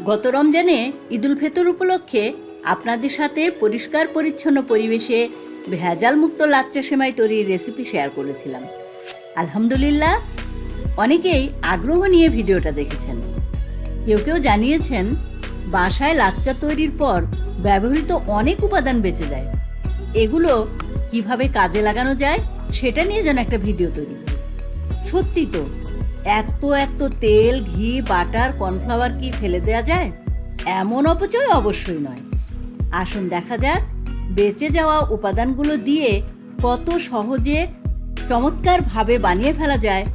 গত রমজানে ঈদুল ফিতর উপলক্ষে আপনাদের সাথে পরিষ্কার পরিচ্ছন্ন পরিবেশে ভেজাল মুক্ত লাচ্চা সেমাই তৈরির রেসিপি শেয়ার করেছিলাম। আলহামদুলিল্লাহ, অনেকেই আগ্রহ নিয়ে ভিডিওটা দেখেছেন। কেউ কেউ জানিয়েছেন বাসায় লাচ্চা তৈরির পর ব্যবহৃত অনেক উপাদান বেঁচে যায়, এগুলো কিভাবে কাজে লাগানো যায় সেটা নিয়ে যেন একটা ভিডিও তৈরি করি। সত্যি তো, এত তেল, ঘি, বাটার, কর্নফ্লাওয়ার কি ফেলে দেওয়া যায়? এমন অপচয় অবশ্যই নয়। আসুন দেখা যাক বেঁচে যাওয়া উপাদানগুলো দিয়ে কত সহজে চমৎকারভাবে বানিয়ে ফেলা যায়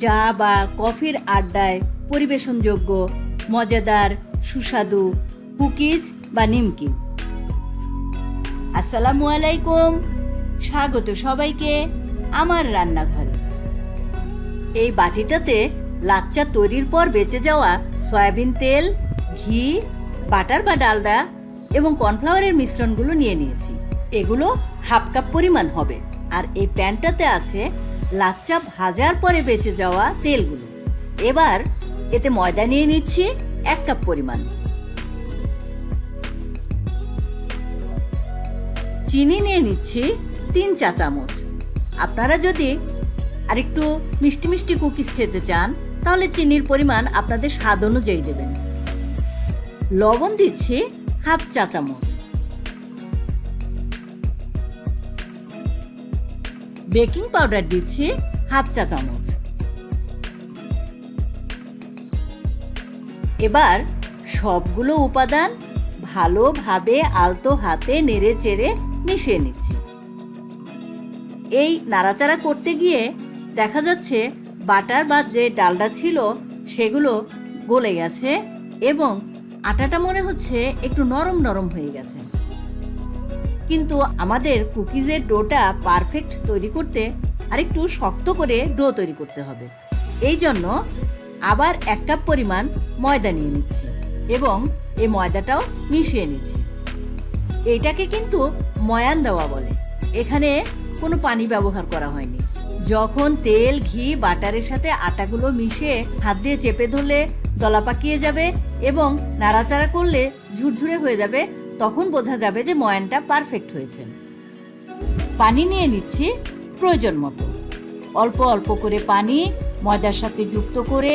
চা বা কফির আড্ডায় পরিবেশনযোগ্য মজাদার সুস্বাদু কুকিজ বা নিমকি। আসসালামু আলাইকুম, স্বাগত সবাইকে আমার রান্নাঘরে। এই বাটিটাতে লাচ্চা তৈরির পর বেঁচে যাওয়া সয়াবিন তেল, ঘি, বাটার বা ডালডা এবং কর্নফ্লাওয়ারের মিশ্রণগুলো নিয়ে নিয়েছি। এগুলো হাফ কাপ পরিমাণ হবে। আর এই প্যানটাতে আছে লাচ্চা ভাজার পরে বেঁচে যাওয়া তেলগুলো। এবার এতে ময়দা নিয়ে নিচ্ছি 1 কাপ পরিমাণ, চিনি নিয়ে নিচ্ছি 3 চা চামচ। আপনারা যদি আরেকটু মিষ্টি মিষ্টি কুকিজ খেতে চান তাহলে চিনির পরিমাণ আপনাদের স্বাদ অনুযায়ী দেবেন। লবণ দিচ্ছি হাফ চা চামচ, বেকিং পাউডার দিচ্ছি হাফ চা চামচ। এবার সবগুলো উপাদান ভালোভাবে আলতো হাতে নেড়ে চেড়ে মিশিয়ে নিচ্ছি। এই নাড়াচাড়া করতে গিয়ে দেখা যাচ্ছে বাটার বা যে ডালডা ছিল সেগুলো গলে গেছে এবং আটাটা মনে হচ্ছে একটু নরম নরম হয়ে গেছে। কিন্তু আমাদের কুকিজের ডোটা পারফেক্ট তৈরি করতে আরেকটু শক্ত করে ডো তৈরি করতে হবে। এই জন্য আবার 1 কাপ পরিমাণ ময়দা নিয়ে নিচ্ছি এবং এই ময়দাটাও মিশিয়ে নিচ্ছি। এইটাকে কিন্তু ময়ান দেওয়া বলে। এখানে কোনো পানি ব্যবহার করা হয়নি। যখন তেল, ঘি, বাটারের সাথে আটাগুলো মিশে হাত দিয়ে চেপে ধরলে দলা পাকিয়ে যাবে এবং নাড়াচাড়া করলে ঝুরঝুরে হয়ে যাবে, তখন বোঝা যাবে যে ময়ানটা পারফেক্ট হয়েছে। পানি নিয়ে নিচ্ছি প্রয়োজন মতো। অল্প অল্প করে পানি ময়দার সাথে যুক্ত করে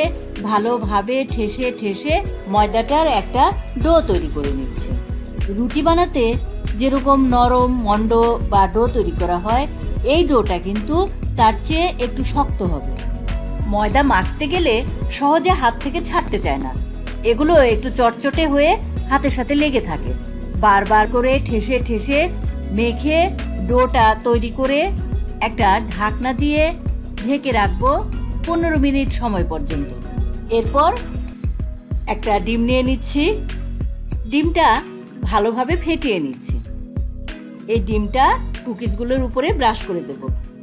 ভালোভাবে ঠেসে ঠেসে ময়দাটার একটা ডো তৈরি করে নিচ্ছি। রুটি বানাতে যেরকম নরম মন্ড বা ডো তৈরি করা হয়, এই ডোটা কিন্তু তার চেয়ে একটু শক্ত হবে। ময়দা মাখতে গেলে সহজে হাত থেকে ছাড়তে চায় না। এগুলো একটু চটচটে হয়ে হাতের সাথে লেগে থাকে। বারবার করে ঠেসে ঠেসে মেখে ডোটা তৈরি করে একটা ঢাকনা দিয়ে ঢেকে রাখবো 15 মিনিট সময় পর্যন্ত। এরপর একটা ডিম নিয়ে নিচ্ছি। ডিমটা ভালোভাবে ফেটিয়ে নিচ্ছি। এই ডিমটা কুকিজগুলোর উপরে ব্রাশ করে দেব।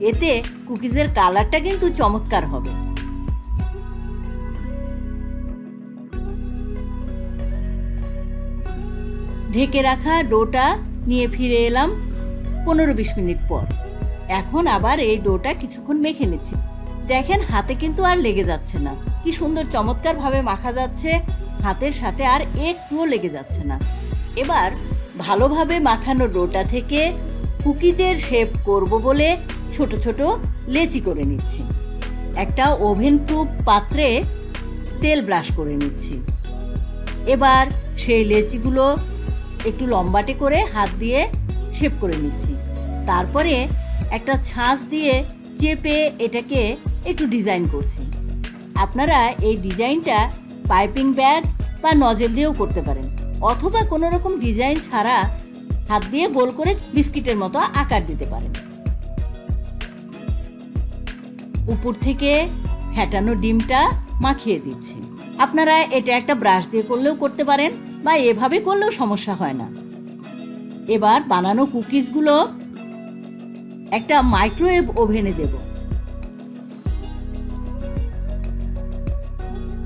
এতে কুকিজের কালারটা কিন্তু চমৎকার হবে। ঢেকে রাখা ডোটা নিয়ে ফিরে এলাম 15-20 মিনিট পর। এখন আবার এই ডোটা কিছুক্ষণ মেখে নিচ্ছি। দেখেন হাতে কিন্তু আর লেগে যাচ্ছে না, কি সুন্দর চমৎকারভাবে মাখা যাচ্ছে, হাতের সাথে আর একটুও লেগে যাচ্ছে না। এবার ভালোভাবে মাখানো ডোটা থেকে কুকিজের শেপ করব বলে ছোট ছোট লেচি করে নিচ্ছি। একটা ওভেন প্রুফ পাত্রে তেল ব্রাশ করে নিচ্ছি। এবার সেই লেচিগুলো একটু লম্বাটে করে হাত দিয়ে শেপ করে নিচ্ছি। তারপরে একটা ছাঁচ দিয়ে চেপে এটাকে একটু ডিজাইন করছি। আপনারা এই ডিজাইনটা পাইপিং ব্যাগ বা নজেল দিয়েও করতে পারেন, অথবা কোনো রকম ডিজাইন ছাড়া হাত দিয়ে গোল করে বিস্কিটের মতো আকার দিতে পারেন। উপর থেকে ফেটানো ডিমটা মাখিয়ে দিচ্ছি। আপনারা এটা একটা ব্রাশ দিয়ে করলেও করতে পারেন বা এভাবে করলেও সমস্যা হয় না। এবার বানানো কুকিজগুলো একটা মাইক্রোওয়েভ ওভেনে দেব।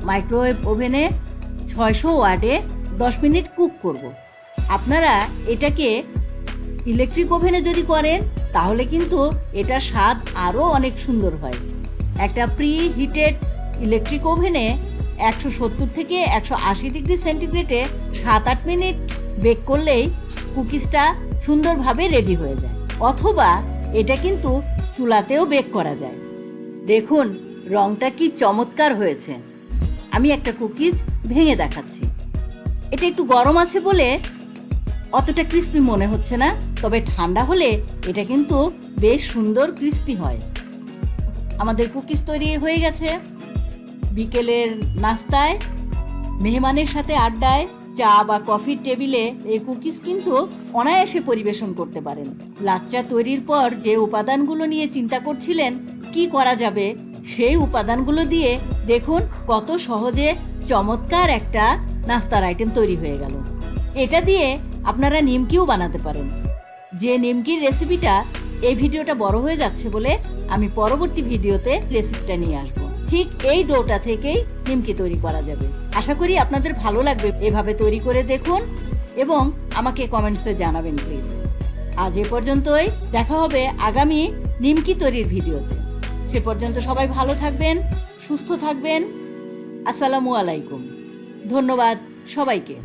মাইক্রোওয়েভ ওভেনে 600 ওয়াটে 10 মিনিট কুক করব। আপনারা এটাকে ইলেকট্রিক ওভেনে যদি করেন তাহলে কিন্তু এটার স্বাদ আরও অনেক সুন্দর হয়। একটা প্রি হিটেড ইলেকট্রিক ওভেনে 170 থেকে 180 ডিগ্রি সেন্টিগ্রেডে 7-8 মিনিট বেক করলেই কুকিজটা সুন্দরভাবে রেডি হয়ে যায়। অথবা এটা কিন্তু চুলাতেও বেক করা যায়। দেখুন রংটা কি চমৎকার হয়েছে। আমি একটা কুকিজ ভেঙে দেখাচ্ছি। এটা একটু গরম আছে বলে অতটা ক্রিস্পি মনে হচ্ছে না, তবে ঠান্ডা হলে এটা কিন্তু বেশ সুন্দর ক্রিস্পি হয়। আমাদের কুকিজ তৈরি হয়ে গেছে। বিকেলের নাস্তায়, মেহমানের সাথে আড্ডায়, চা বা কফির টেবিলে এই কুকিজ কিন্তু অনায়াসে পরিবেশন করতে পারেন। লাচ্চা তৈরির পর যে উপাদানগুলো নিয়ে চিন্তা করছিলেন কি করা যাবে, সেই উপাদানগুলো দিয়ে দেখুন কত সহজে চমৎকার একটা নাস্তার আইটেম তৈরি হয়ে গেল। এটা দিয়ে আপনারা নিমকিও বানাতে পারেন। যে নিমকির রেসিপিটা, এই ভিডিওটা বড় হয়ে যাচ্ছে বলে আমি পরবর্তী ভিডিওতে রেসিপিটা নিয়ে আসব। ঠিক এই ডোটা থেকেই নিমকি তৈরি করা যাবে। আশা করি আপনাদের ভালো লাগবে। এভাবে তৈরি করে দেখুন এবং আমাকে কমেন্টসে জানাবেন প্লিজ। আজ এ পর্যন্তই, দেখা হবে আগামী নিমকি তৈরির ভিডিওতে। সে পর্যন্ত সবাই ভালো থাকবেন, সুস্থ থাকবেন। আসসালামু আলাইকুম। ধন্যবাদ সবাইকে।